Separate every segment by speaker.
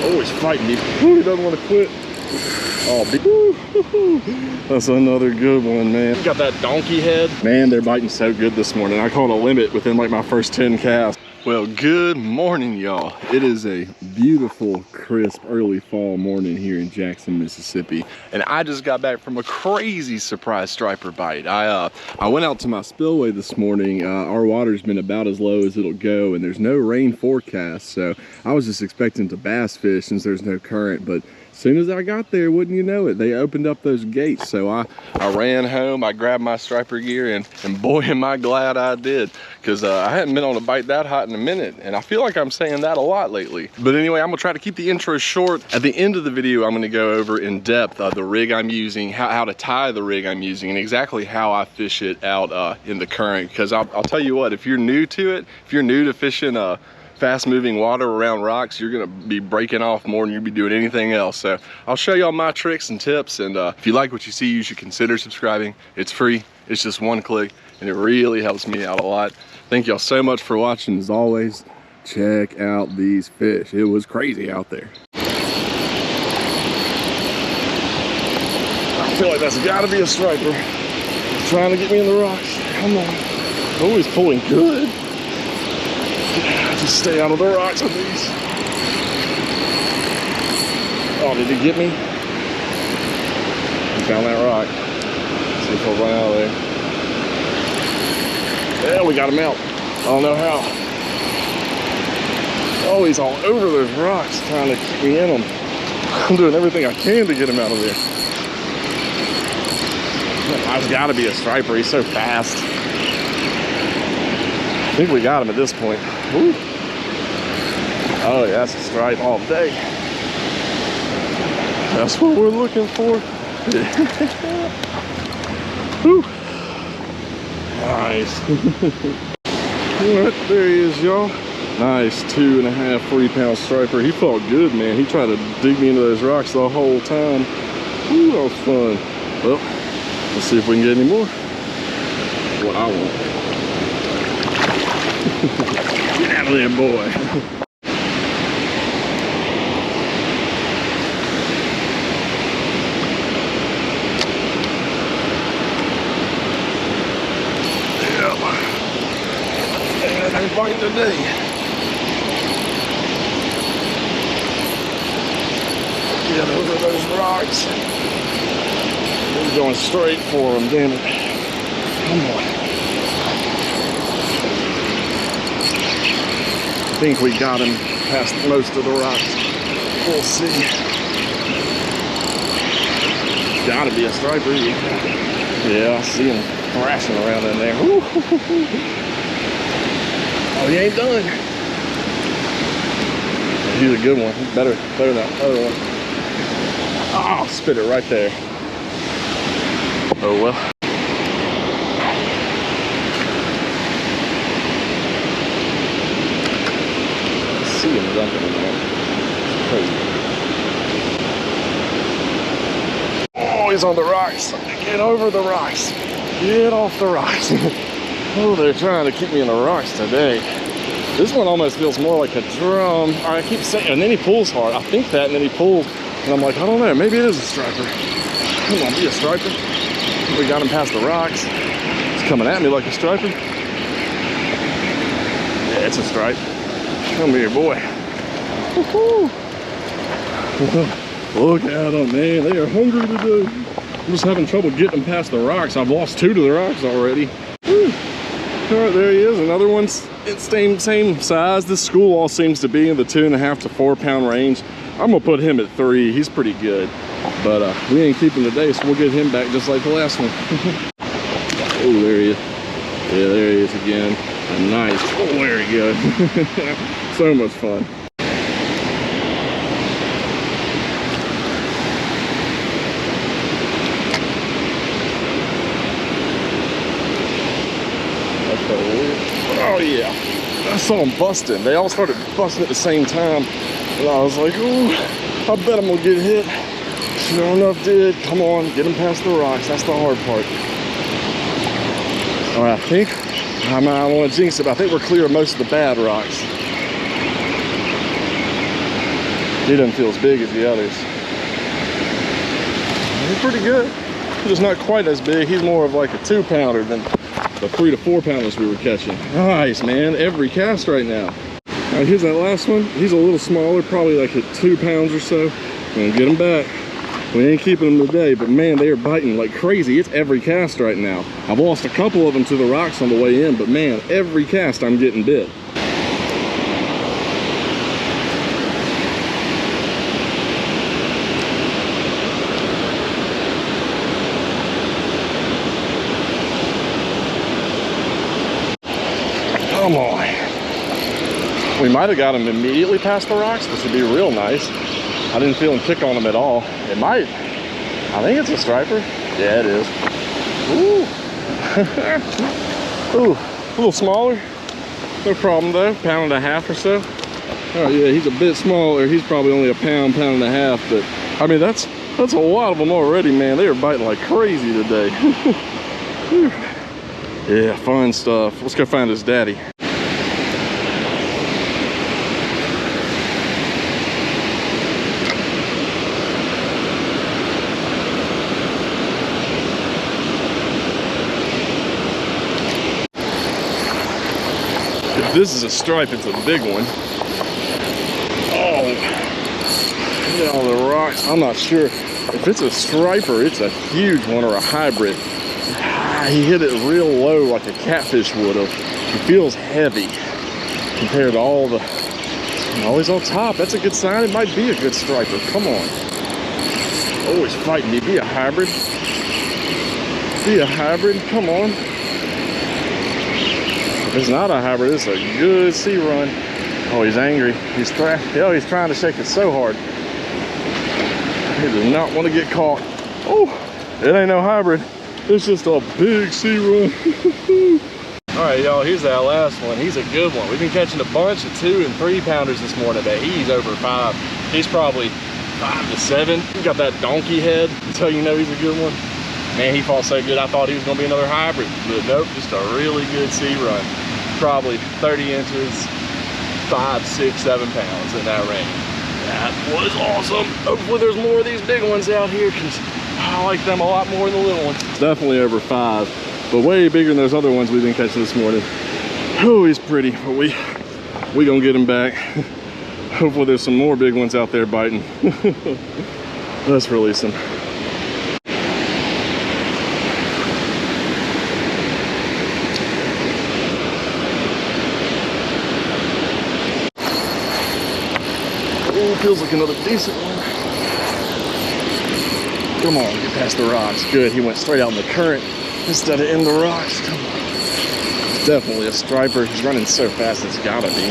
Speaker 1: Oh, he's fighting me. Ooh, he doesn't want to quit. Oh, that's another good one, man. Got that donkey head. Man, they're biting so good this morning. I caught a limit within like my first 10 casts. Well, good morning, y'all. It is a beautiful, crisp, early fall morning here in Jackson, Mississippi. And I just got back from a crazy surprise striper bite. I went out to my spillway this morning. Our water's been about as low as it'll go, and there's no rain forecast. So I was just expecting to bass fish since there's no current, but as soon as I got there, wouldn't you know it, they opened up those gates. So I ran home, I grabbed my striper gear, and boy, am I glad I did. Because I hadn't been on a bite that hot in a minute, and I feel like I'm saying that a lot lately. But anyway, I'm gonna try to keep the intro short. At the end of the video, I'm gonna go over in depth the rig I'm using, how to tie the rig I'm using, and exactly how I fish it out in the current. Because I'll tell you what, if you're new to it, if you're new to fishing fast moving water around rocks, you're gonna be breaking off more than you'd be doing anything else. So I'll show you all my tricks and tips, and if you like what you see, you should consider subscribing. It's free, it's just one click, and it really helps me out a lot. Thank y'all so much for watching. As always, check out these fish. It was crazy out there. I feel like that's gotta be a striper. He's trying to get me in the rocks. Come on. Oh, he's pulling good. Just stay out of the rocks with these. Oh, did he get me? He found that rock. Let's see if he'll run out of there. Yeah, we got him out. I don't know how. Oh, he's all over those rocks trying to keep me in them. I'm doing everything I can to get him out of there. I've got to be a striper. He's so fast. I think we got him at this point. Woo. Oh, yeah, that's a stripe all day. That's what we're looking for. Woo. Nice. Right, there he is, y'all. Nice 2.5, 3-pound striper. He felt good, man. He tried to dig me into those rocks the whole time. Ooh, that was fun. Well, let's see if we can get any more. What I want. Get out of there, boy. Bite today. Get over those rocks. We're going straight for them, damn it. Come on. I think we got him past most of the rocks. We'll see. Gotta be a striper. Yeah, I see him thrashing around in there. Woo. Oh, he ain't done. He's a good one. He's better than that other one. Oh, spit it right there. Oh well. I see him dumping in there. It's crazy. Oh, he's on the rocks. Get over the rocks. Get off the rocks. Oh, they're trying to keep me in the rocks today. This one almost feels more like a drum. I keep saying, and then he pulls hard. I think that, and then he pulls, and I'm like, I don't know, maybe it is a striper. Come on, be a striper. We got him past the rocks. It's coming at me like a striper. Yeah, it's a stripe. Come here, boy. Look at them, man. They are hungry today. I'm just having trouble getting them past the rocks. I've lost 2 to the rocks already. Whew. All right, there he is. Another one's same size. This school all seems to be in the 2.5 to 4 pound range. I'm gonna put him at 3. He's pretty good, but we ain't keeping today, so we'll get him back just like the last one. Oh, there he is. Yeah, there he is again. Nice. Oh, there he goes. So much fun. Oh yeah, I saw them busting. They all started busting at the same time, and I was like, ooh, I bet I'm gonna get hit. Sure enough, did. Come on, get them past the rocks. That's the hard part. All right, I think I don't want to jinx it, but I think we're clear of most of the bad rocks. He doesn't feel as big as the others. He's pretty good. He's just not quite as big. He's more of like a 2-pounder than the 3 to 4 pounders we were catching. Nice, man. Every cast right now. All right, here's that last one. He's a little smaller, probably like at 2 pounds or so. I'm gonna get him back. We ain't keeping them today, but man, they are biting like crazy. It's every cast right now. I've lost a couple of them to the rocks on the way in, but man, every cast I'm getting bit. Come on. We might have got him immediately past the rocks, which would be real nice. I didn't feel him kick on him at all. It might. I think it's a striper. Yeah, it is. Ooh. Ooh, a little smaller. No problem though. 1.5 pounds or so. Oh yeah, he's a bit smaller. He's probably only a pound, 1.5 pounds. But I mean, that's a lot of them already, man. They are biting like crazy today. Yeah, fun stuff. Let's go find his daddy. If this is a stripe, it's a big one. Oh, yeah, on the rocks. I'm not sure. If it's a striper, it's a huge one or a hybrid. He hit it real low like a catfish would have. He feels heavy compared to all the... Oh, he's on top. That's a good sign. It might be a good striper. Come on. Oh, he's fighting me. Be a hybrid. Be a hybrid. Come on. If it's not a hybrid, it's a good sea run. Oh, he's angry. He's trying to shake it so hard. He does not want to get caught. Oh, it ain't no hybrid. It's just a big sea run. All right, y'all, here's that last one. He's a good one. We've been catching a bunch of 2 and 3 pounders this morning, but he's over 5. He's probably 5 to 7. He's got that donkey head, so you know he's a good one. Man, he fought so good, I thought he was gonna be another hybrid, but nope, just a really good sea run. Probably 30 inches, 5, 6, 7 pounds in that range. That was awesome. Hopefully there's more of these big ones out here, because I like them a lot more than the little ones. Definitely over 5, but way bigger than those other ones we've been catching this morning. Oh, he's pretty, but we gonna get him back. Hopefully there's some more big ones out there biting. Let's release him. Oh, feels like another decent one. Come on, get past the rocks. Good, he went straight out in the current instead of in the rocks. Come on. It's definitely a striper. He's running so fast, it's gotta be.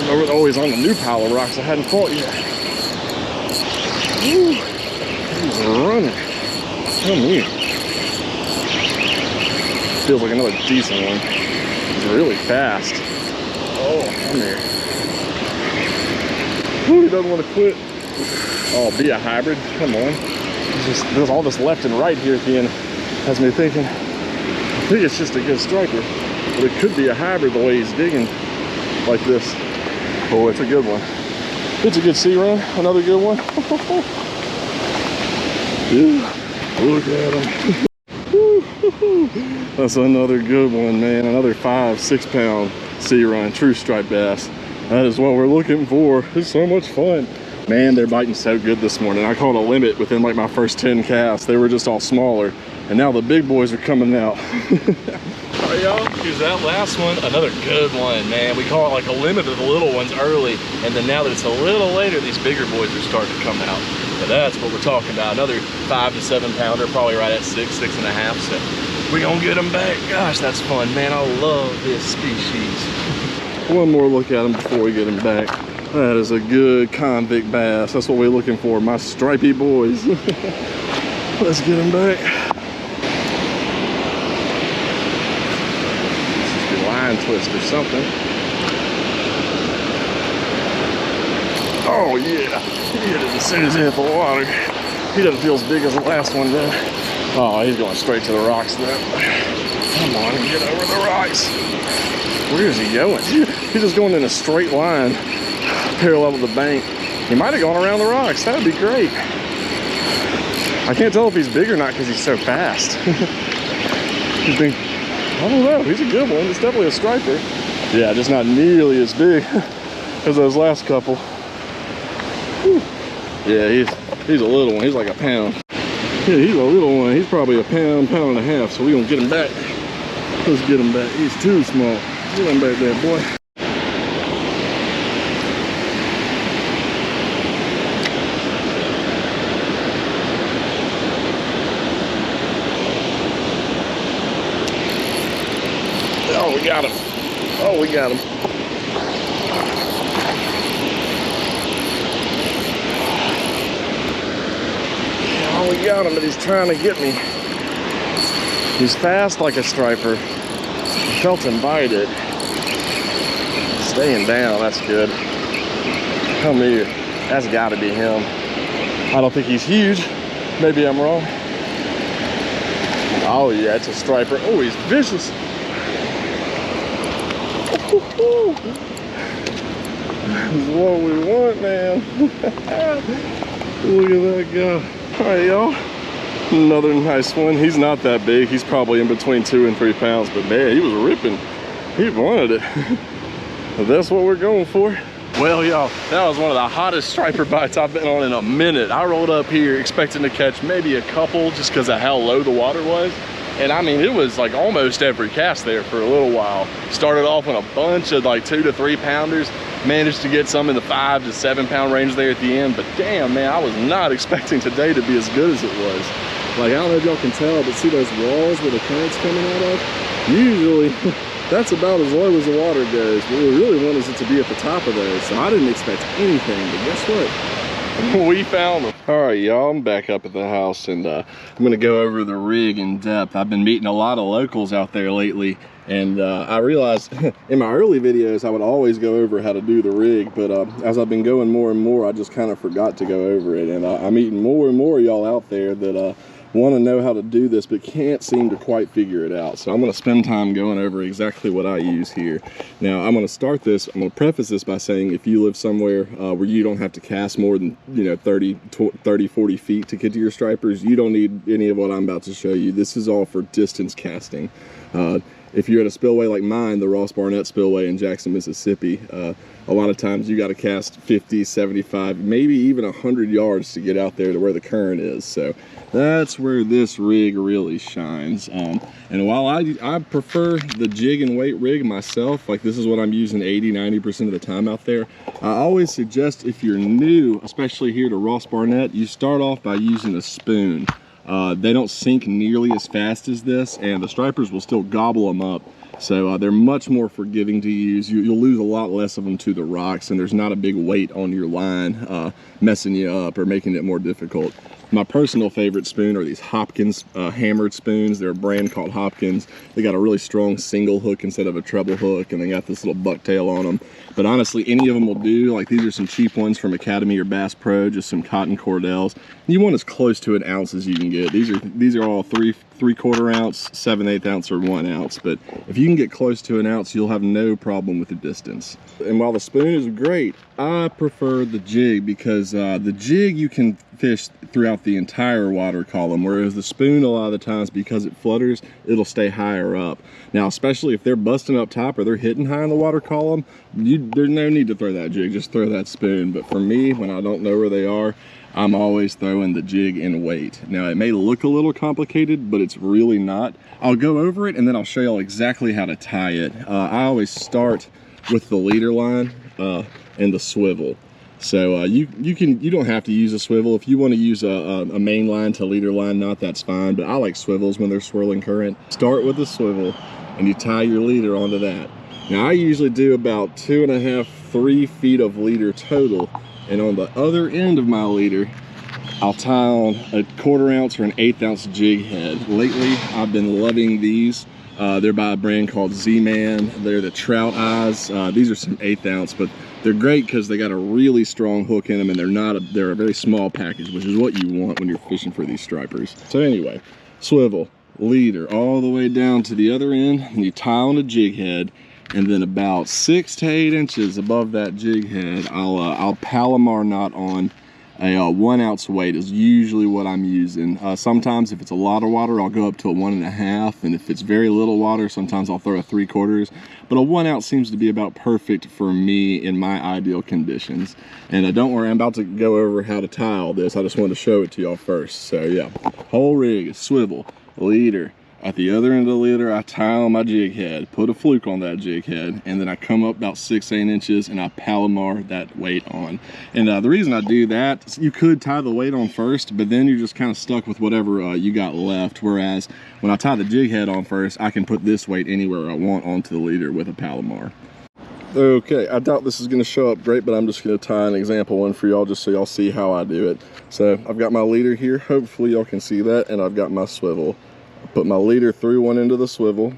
Speaker 1: Oh, he's on a new pile of rocks I hadn't caught yet. Woo, he's running. Come here. Feels like another decent one. He's really fast. Oh, come here. Ooh, he doesn't want to quit. Oh, be a hybrid. Come on. There's all this left and right here at the end. Has me thinking, I think it's just a good striper, but it could be a hybrid the way he's digging like this. Oh, it's a good one. It's a good sea run. Another good one. Look at him. That's another good one, man. Another 5, 6 pound sea run. True striped bass. That is what we're looking for. It's so much fun. Man, they're biting so good this morning. I caught a limit within like my first 10 casts. They were just all smaller. And now the big boys are coming out. All right, y'all, here's that last one. Another good one, man. We caught like a limit of the little ones early. And then now that it's a little later, these bigger boys are starting to come out. But that's what we're talking about. Another 5 to 7 pounder, probably right at 6, 6.5. So we're gonna get them back. Gosh, that's fun, man. I love this species. One more look at him before we get him back. That is a good convict bass. That's what we're looking for, my stripey boys. Let's get him back. This is a line twist or something. Oh yeah, he hit it as soon as he hit the water. He doesn't feel as big as the last one though. Oh, he's going straight to the rocks though. Come on, get over the rocks. Where is he going? He's just going in a straight line. parallel to the bank. He might have gone around the rocks. That would be great. I can't tell if he's big or not because he's so fast. I don't know, he's a good one. It's definitely a striper. Yeah, just not nearly as big as those last couple. Whew. Yeah, he's a little one. He's like a pound. Yeah, he's a little one. He's probably a pound, pound and a half. So we're gonna get him back. Let's get him back. He's too small. Get him back there, boy. Oh, we got him. Oh, we got him. Oh, we got him, but he's trying to get me. He's fast like a striper. I felt him bite it. Staying down, that's good. Come here. That's got to be him. I don't think he's huge. Maybe I'm wrong. Oh, yeah, it's a striper. Oh, he's vicious. This is what we want, man. Look at that guy. All right, y'all. Another nice one. He's not that big. He's probably in between 2 and 3 pounds, but man, he was ripping. He wanted it. That's what we're going for. Well, y'all, that was one of the hottest striper bites I've been on in a minute. I rolled up here expecting to catch maybe a couple just because of how low the water was. And I mean, it was like almost every cast there for a little while. Started off with a bunch of like 2 to 3 pounders. Managed to get some in the 5 to 7 pound range there at the end. But damn, man, I was not expecting today to be as good as it was. Like, I don't know if y'all can tell, but see those walls where the current's coming out of? Usually, that's about as low as the water goes. What we really want is it to be at the top of those. So I didn't expect anything, but guess what? We found them. All right, y'all, I'm back up at the house and I'm gonna go over the rig in depth. I've been meeting a lot of locals out there lately, and I realized in my early videos I would always go over how to do the rig, but as I've been going more and more, I just kind of forgot to go over it. And I'm meeting more and more y'all out there that want to know how to do this but can't seem to quite figure it out. So I'm going to spend time going over exactly what I use here. Now I'm going to start this, I'm going to preface this by saying if you live somewhere where you don't have to cast more than 30 40 feet to get to your stripers, you don't need any of what I'm about to show you. This is all for distance casting. If you're at a spillway like mine, the Ross Barnett Spillway in Jackson, Mississippi, a lot of times you got to cast 50, 75, maybe even 100 yards to get out there to where the current is. So that's where this rig really shines. And while I prefer the jig and weight rig myself, like this is what I'm using 80–90% of the time out there, I always suggest if you're new, especially here to Ross Barnett, you start off by using a spoon. They don't sink nearly as fast as this, and the stripers will still gobble them up. So they're much more forgiving to use. You'll lose a lot less of them to the rocks, and there's not a big weight on your line messing you up or making it more difficult. My personal favorite spoon are these Hopkins hammered spoons. They're a brand called Hopkins. They got a really strong single hook instead of a treble hook, and they got this little bucktail on them. But honestly, any of them will do. Like these are some cheap ones from Academy or Bass Pro, just some cotton cordels. You want as close to an ounce as you can get. These are all 3/4 ounce, 7/8 ounce, or 1 ounce. But if you can get close to an ounce, you'll have no problem with the distance. And while the spoon is great, I prefer the jig because the jig you can fish throughout the entire water column, whereas the spoon a lot of the times, because it flutters, it'll stay higher up. Now, especially if they're busting up top or they're hitting high in the water column, there's no need to throw that jig, just throw that spoon. But for me, when I don't know where they are, I'm always throwing the jig and weight. Now, it may look a little complicated, but it's really not. I'll go over it and then I'll show y'all exactly how to tie it. I always start with the leader line and the swivel. So you don't have to use a swivel. If you want to use a main line to leader line knot, that's fine, but I like swivels when they're swirling current. Start with the swivel and you tie your leader onto that. Now I usually do about 2.5, 3 feet of leader total, and on the other end of my leader I'll tie on a 1/4 ounce or an 1/8 ounce jig head. Lately I've been loving these. They're by a brand called Z-Man. They're the trout eyes. These are some 1/8 ounce, but they're great because they got a really strong hook in them, and they're a very small package, which is what you want when you're fishing for these stripers. So anyway, swivel, leader all the way down to the other end, and you tie on a jig head, And then about 6 to 8 inches above that jig head, I'll Palomar knot on a 1 ounce weight is usually what I'm using. Sometimes if it's a lot of water, I'll go up to a 1.5, and if it's very little water, sometimes I'll throw a 3/4. But a 1 ounce seems to be about perfect for me in my ideal conditions. And don't worry, I'm about to go over how to tie all this. I just wanted to show it to y'all first. So yeah, whole rig, swivel, leader. At the other end of the leader, I tie on my jig head, put a fluke on that jig head, and then I come up about 6 to 8 inches and I Palomar that weight on. And the reason I do that, you could tie the weight on first, but then you're just kind of stuck with whatever you got left. Whereas when I tie the jig head on first, I can put this weight anywhere I want onto the leader with a Palomar. Okay, I doubt this is going to show up great, but I'm just going to tie an example one for y'all just so y'all see how I do it. So I've got my leader here, hopefully y'all can see that, and I've got my swivel. Put my leader through one end of the swivel,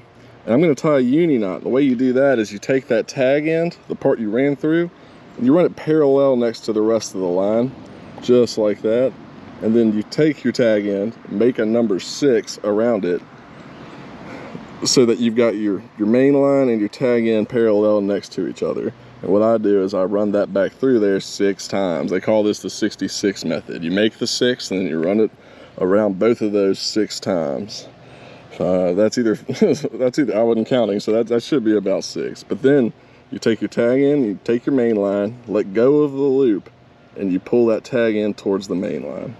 Speaker 1: and I'm going to tie a uni knot. The way you do that is you take that tag end, the part you ran through, and you run it parallel next to the rest of the line, just like that. And then you take your tag end, make a number 6 around it, so that you've got your main line and your tag end parallel next to each other. And what I do is I run that back through there 6 times. They call this the 66 method. You make the 6 and then you run it around both of those 6 times. That's either I wasn't counting, so that should be about 6. But then you take your tag in, you take your main line, let go of the loop, and you pull that tag in towards the main line.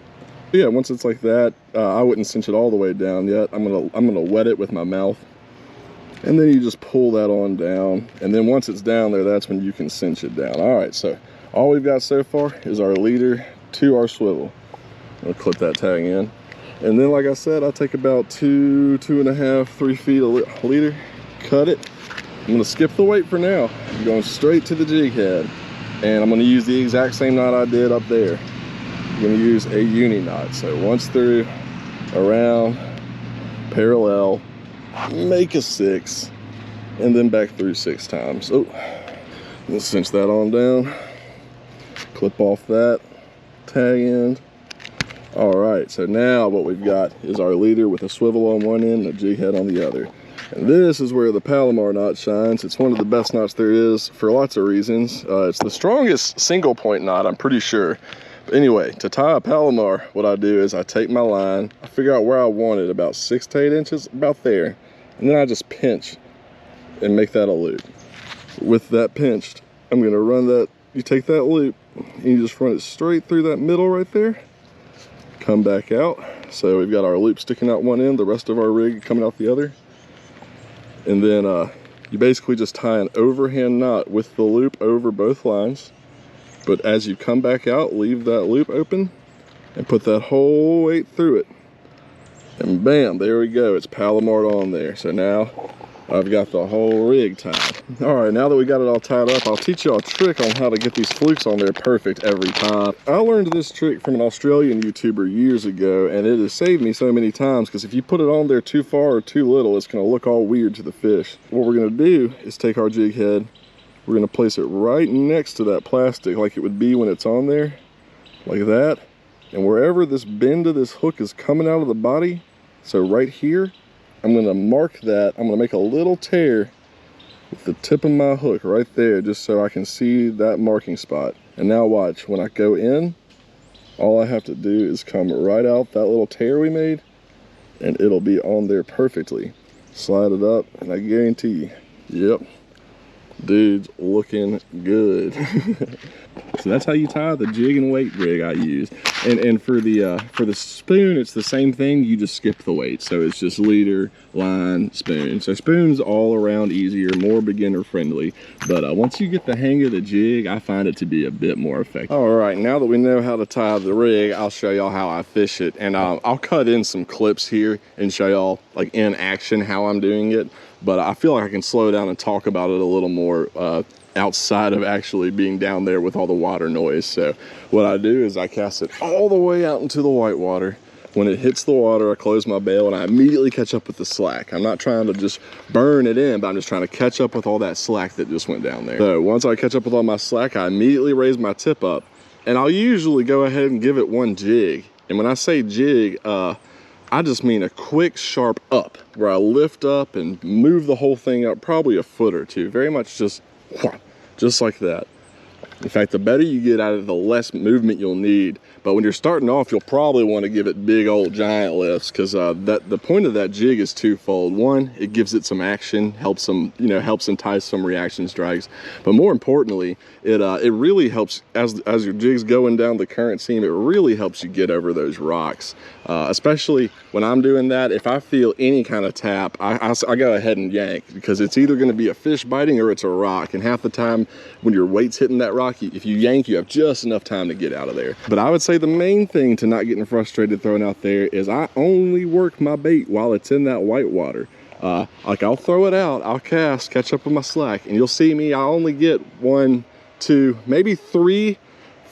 Speaker 1: But yeah, once it's like that, I wouldn't cinch it all the way down yet. I'm gonna wet it with my mouth, and then you just pull that on down. And then once it's down there, that's when you can cinch it down. All right, so all we've got so far is our leader to our swivel. I'll clip that tag in. And then, like I said, I take about 2.5, 3 feet of leader, cut it. I'm gonna skip the weight for now. I'm going straight to the jig head. And I'm gonna use the exact same knot I did up there. I'm gonna use a uni knot. So once through, around, parallel, make a 6, and then back through 6 times. Oh, let's cinch that on down. Clip off that tag end. All right, so now what we've got is our leader with a swivel on one end and a jig head on the other. And this is where the Palomar knot shines. It's one of the best knots there is for lots of reasons. It's the strongest single point knot, I'm pretty sure. But anyway, to tie a Palomar, what I do is I take my line, I figure out where I want it, about 6 to 8 inches, about there. And then I just pinch and make that a loop. With that pinched, I'm gonna run that, you take that loop, and you just run it straight through that middle right there. Come back out. So we've got our loop sticking out one end, the rest of our rig coming out the other. And then you basically just tie an overhand knot with the loop over both lines. But as you come back out, leave that loop open and put that whole weight through it. And bam, there we go. It's Palomar'd on there. So now I've got the whole rig tied. All right, now that we got it all tied up, I'll teach you a trick on how to get these flukes on there perfect every time. I learned this trick from an Australian YouTuber years ago, and it has saved me so many times, because if you put it on there too far or too little, it's gonna look all weird to the fish. What we're gonna do is take our jig head, we're gonna place it right next to that plastic like it would be when it's on there, like that. And wherever this bend of this hook is coming out of the body, so right here, I'm gonna mark that. I'm gonna make a little tear with the tip of my hook right there, just so I can see that marking spot. And now watch, when I go in, all I have to do is come right out that little tear we made, and it'll be on there perfectly. Slide it up, and I guarantee you, yep, dude's looking good. So that's how you tie the jig and weight rig I use. And for the spoon, it's the same thing. You just skip the weight. So it's just leader, line, spoon. So spoon's all around easier, more beginner friendly. But once you get the hang of the jig, I find it to be a bit more effective. All right, now that we know how to tie the rig, I'll show y'all how I fish it. And I'll cut in some clips here and show y'all like in action how I'm doing it. But I feel like I can slow down and talk about it a little more outside of actually being down there with all the water noise. So what I do is I cast it all the way out into the whitewater. When it hits the water, I close my bail and I immediately catch up with the slack. I'm not trying to just burn it in, but I'm just trying to catch up with all that slack that just went down there. So once I catch up with all my slack, I immediately raise my tip up, and I'll usually go ahead and give it one jig. And when I say jig, I just mean a quick sharp up, where I lift up and move the whole thing up probably a foot or two. Very much just like that. In fact, the better you get at it, the less movement you'll need. But when you're starting off, you'll probably want to give it big old giant lifts, because the point of that jig is twofold. One, it gives it some action, helps them, helps entice some reaction strikes. But more importantly, it really helps as your jig's going down the current seam. It really helps you get over those rocks. Especially when I'm doing that, if I feel any kind of tap, I go ahead and yank, because it's either going to be a fish biting or it's a rock. And half the time when your weight's hitting that rock, if you yank, you have just enough time to get out of there. But I would say the main thing to not getting frustrated throwing out there is I only work my bait while it's in that white water. Like I'll throw it out, I'll cast, catch up with my slack, and you'll see me, I only get 1, 2, maybe 3,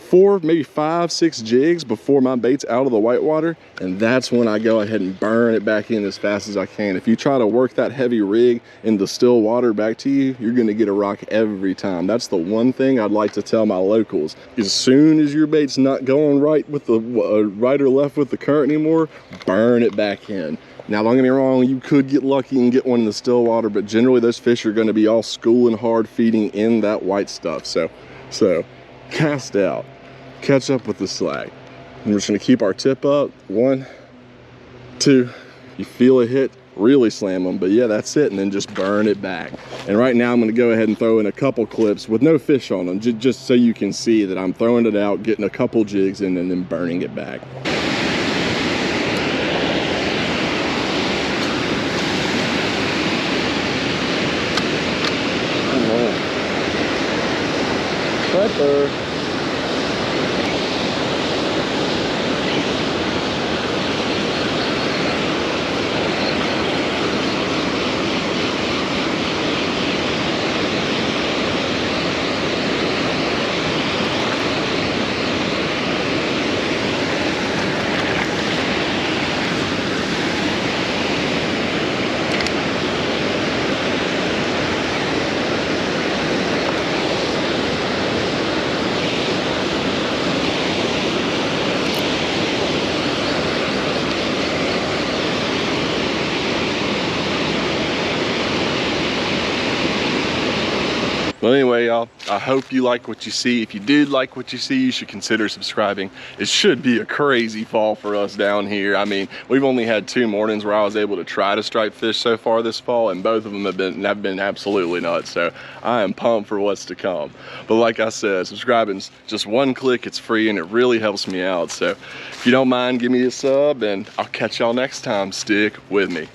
Speaker 1: 4, maybe 5, 6 jigs before my bait's out of the white water, and that's when I go ahead and burn it back in as fast as I can. If you try to work that heavy rig in the still water back to you, you're gonna get a rock every time. That's the one thing I'd like to tell my locals. As soon as your bait's not going right with the right or left with the current anymore, burn it back in. Now, don't get me wrong, you could get lucky and get one in the still water, but generally those fish are gonna be all schooling hard, feeding in that white stuff. So cast out, catch up with the slack. And we're just gonna keep our tip up. 1, 2, you feel a hit, really slam them, but yeah, that's it, and then just burn it back. And right now I'm gonna go ahead and throw in a couple clips with no fish on them, just so you can see that I'm throwing it out, getting a couple jigs in, and then burning it back. Pepper. Well, anyway, y'all, I hope you like what you see. If you did like what you see, you should consider subscribing. It should be a crazy fall for us down here. I mean, we've only had 2 mornings where I was able to try to strike fish so far this fall, and both of them have been absolutely nuts. So I am pumped for what's to come. But like I said, subscribing's just 1 click, it's free, and it really helps me out. So if you don't mind, give me a sub, and I'll catch y'all next time. Stick with me.